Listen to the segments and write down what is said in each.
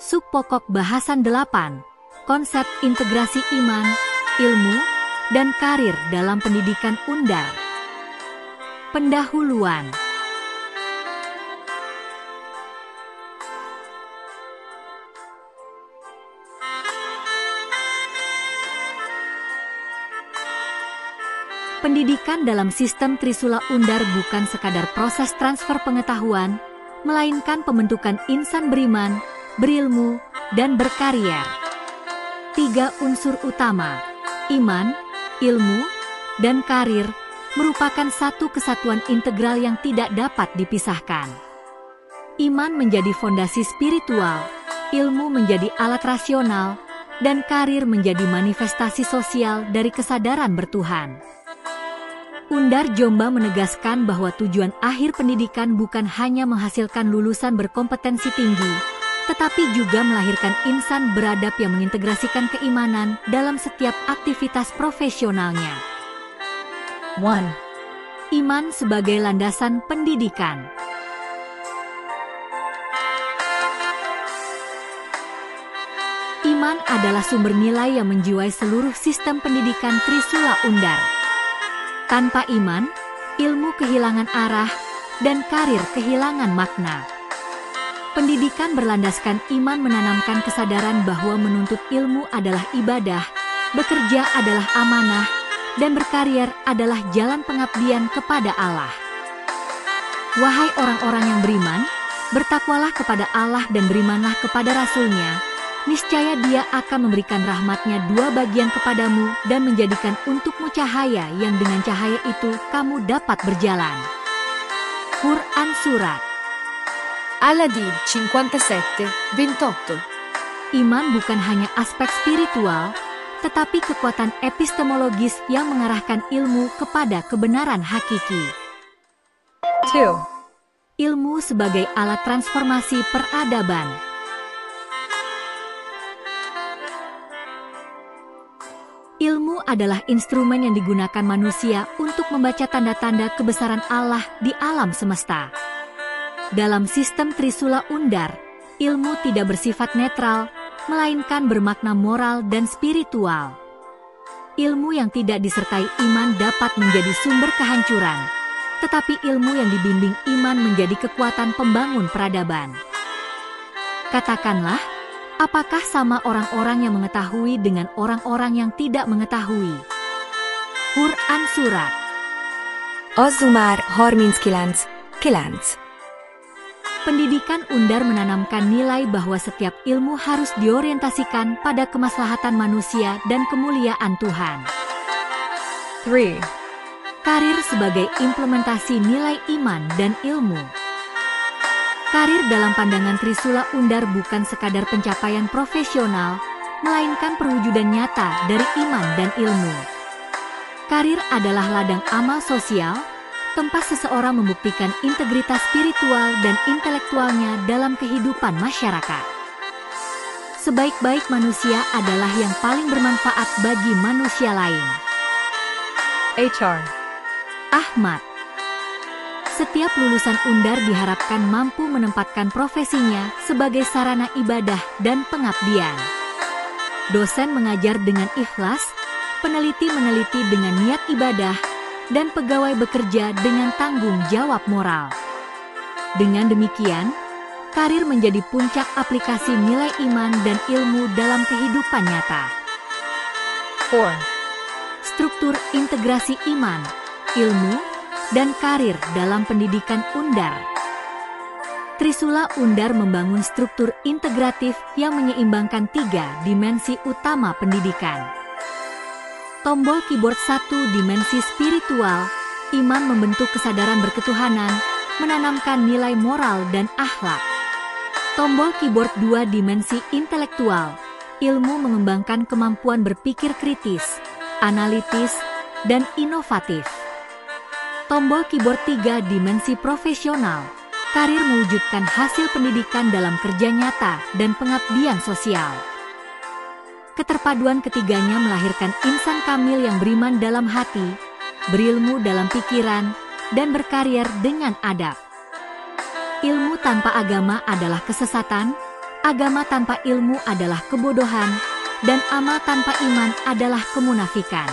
Subpokok bahasan 8. Konsep integrasi iman, ilmu, dan karir dalam pendidikan Undar. Pendahuluan. Pendidikan dalam sistem Trisula Undar bukan sekadar proses transfer pengetahuan, melainkan pembentukan insan beriman, berilmu, dan berkarya. 3 unsur utama, iman, ilmu, dan karir, merupakan satu kesatuan integral yang tidak dapat dipisahkan. Iman menjadi fondasi spiritual, ilmu menjadi alat rasional, dan karir menjadi manifestasi sosial dari kesadaran bertuhan. Undar Jomba menegaskan bahwa tujuan akhir pendidikan bukan hanya menghasilkan lulusan berkompetensi tinggi, tetapi juga melahirkan insan beradab yang mengintegrasikan keimanan dalam setiap aktivitas profesionalnya. 1. Iman sebagai landasan pendidikan. Iman adalah sumber nilai yang menjiwai seluruh sistem pendidikan Trisula Undar. Tanpa iman, ilmu kehilangan arah, dan karir kehilangan makna. Pendidikan berlandaskan iman menanamkan kesadaran bahwa menuntut ilmu adalah ibadah, bekerja adalah amanah, dan berkarir adalah jalan pengabdian kepada Allah. Wahai orang-orang yang beriman, bertakwalah kepada Allah dan berimanlah kepada Rasul-Nya. Niscaya Dia akan memberikan rahmat-Nya 2 bagian kepadamu dan menjadikan untukmu cahaya yang dengan cahaya itu kamu dapat berjalan. Quran Surat Al-Hadid 57:28. Iman bukan hanya aspek spiritual, tetapi kekuatan epistemologis yang mengarahkan ilmu kepada kebenaran hakiki. 2. Ilmu sebagai alat transformasi peradaban. Ilmu adalah instrumen yang digunakan manusia untuk membaca tanda-tanda kebesaran Allah di alam semesta. Dalam sistem Trisula Undar, ilmu tidak bersifat netral, melainkan bermakna moral dan spiritual. Ilmu yang tidak disertai iman dapat menjadi sumber kehancuran, tetapi ilmu yang dibimbing iman menjadi kekuatan pembangun peradaban. Katakanlah, apakah sama orang-orang yang mengetahui dengan orang-orang yang tidak mengetahui? Quran Surat Az-Zumar 39:9. Pendidikan Undar menanamkan nilai bahwa setiap ilmu harus diorientasikan pada kemaslahatan manusia dan kemuliaan Tuhan. 3. Karir sebagai implementasi nilai iman dan ilmu. Karir dalam pandangan Trisula Undar bukan sekadar pencapaian profesional, melainkan perwujudan nyata dari iman dan ilmu. Karir adalah ladang amal sosial, tempat seseorang membuktikan integritas spiritual dan intelektualnya dalam kehidupan masyarakat. Sebaik-baik manusia adalah yang paling bermanfaat bagi manusia lain. HR Ahmad. Setiap lulusan Undar diharapkan mampu menempatkan profesinya sebagai sarana ibadah dan pengabdian. Dosen mengajar dengan ikhlas, peneliti meneliti dengan niat ibadah, dan pegawai bekerja dengan tanggung jawab moral. Dengan demikian, karir menjadi puncak aplikasi nilai iman dan ilmu dalam kehidupan nyata. 4. Struktur integrasi iman, ilmu, dan karir dalam pendidikan Undar. Trisula Undar membangun struktur integratif yang menyeimbangkan 3 dimensi utama pendidikan. Tombol keyboard 1 dimensi spiritual, iman membentuk kesadaran berketuhanan, menanamkan nilai moral dan akhlak. Tombol keyboard 2 dimensi intelektual, ilmu mengembangkan kemampuan berpikir kritis, analitis, dan inovatif. Tombol keyboard 3 dimensi profesional, karir mewujudkan hasil pendidikan dalam kerja nyata dan pengabdian sosial. Keterpaduan ketiganya melahirkan insan kamil yang beriman dalam hati, berilmu dalam pikiran, dan berkarir dengan adab. Ilmu tanpa agama adalah kesesatan, agama tanpa ilmu adalah kebodohan, dan amal tanpa iman adalah kemunafikan.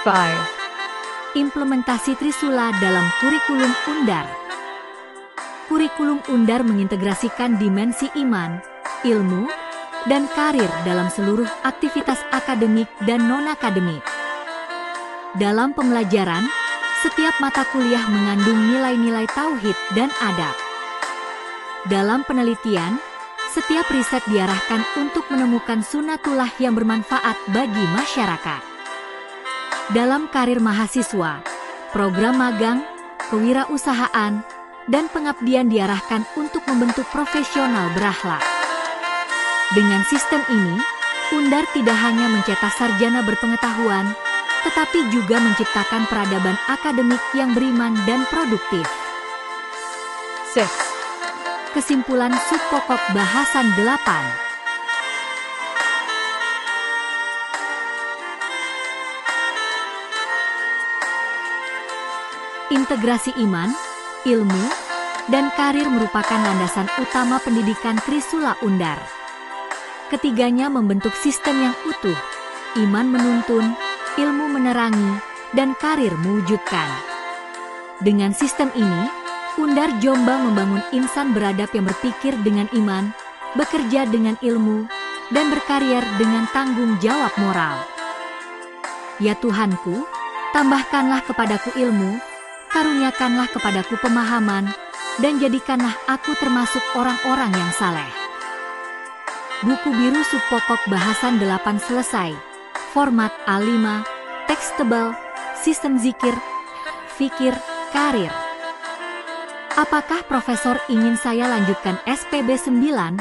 5. Implementasi Trisula dalam kurikulum Undar. Kurikulum Undar mengintegrasikan dimensi iman, ilmu, dan karir dalam seluruh aktivitas akademik dan non-akademik. Dalam pembelajaran, setiap mata kuliah mengandung nilai-nilai tauhid dan adab. Dalam penelitian, setiap riset diarahkan untuk menemukan sunatullah yang bermanfaat bagi masyarakat. Dalam karir mahasiswa, program magang, kewirausahaan, dan pengabdian diarahkan untuk membentuk profesional berakhlak. Dengan sistem ini, Undar tidak hanya mencetak sarjana berpengetahuan, tetapi juga menciptakan peradaban akademik yang beriman dan produktif. 6. Kesimpulan subpokok bahasan 8. Integrasi iman, ilmu, dan karir merupakan landasan utama pendidikan Trisula Undar. Ketiganya membentuk sistem yang utuh, iman menuntun, ilmu menerangi, dan karir mewujudkan. Dengan sistem ini, Undar Jombang membangun insan beradab yang berpikir dengan iman, bekerja dengan ilmu, dan berkarier dengan tanggung jawab moral. Ya Tuhanku, tambahkanlah kepadaku ilmu, karuniakanlah kepadaku pemahaman, dan jadikanlah aku termasuk orang-orang yang saleh. Buku biru subpokok bahasan 8 selesai. Format A5, teks tebal, sistem zikir, fikir, karir. Apakah Profesor ingin saya lanjutkan SPB 9?